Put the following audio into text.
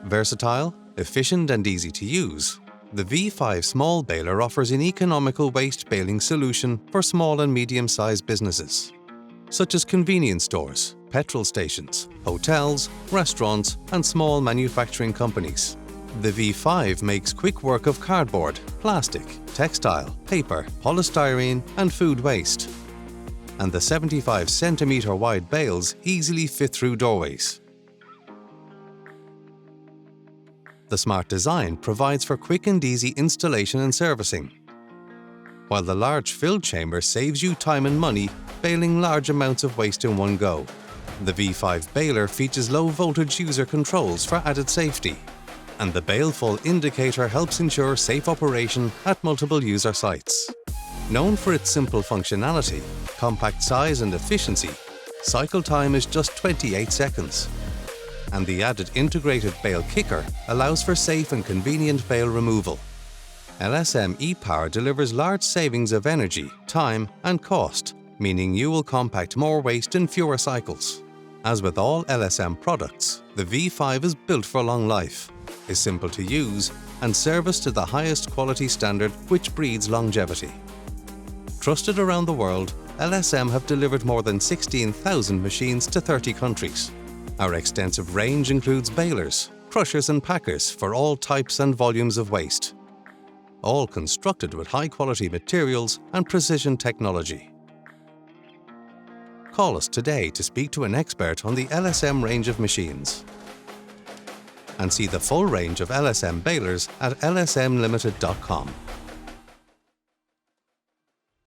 Versatile, efficient and easy to use, the V5 Small Baler offers an economical waste baling solution for small and medium-sized businesses, such as convenience stores, petrol stations, hotels, restaurants, and small manufacturing companies. The V5 makes quick work of cardboard, plastic, textile, paper, polystyrene, and food waste. And the 75-centimeter wide bales easily fit through doorways. The smart design provides for quick and easy installation and servicing, while the large fill chamber saves you time and money baling large amounts of waste in one go. The V5 baler features low-voltage user controls for added safety, and the baleful indicator helps ensure safe operation at multiple user sites. Known for its simple functionality, compact size and efficiency, cycle time is just 28 seconds. And the added integrated bale kicker allows for safe and convenient bale removal. LSM e-Power delivers large savings of energy, time and cost, meaning you will compact more waste in fewer cycles. As with all LSM products, the V5 is built for long life, is simple to use, and serviced to the highest quality standard which breeds longevity. Trusted around the world, LSM have delivered more than 16,000 machines to 30 countries. Our extensive range includes balers, crushers and packers for all types and volumes of waste, all constructed with high-quality materials and precision technology. Call us today to speak to an expert on the LSM range of machines and see the full range of LSM balers at lsmlimited.com.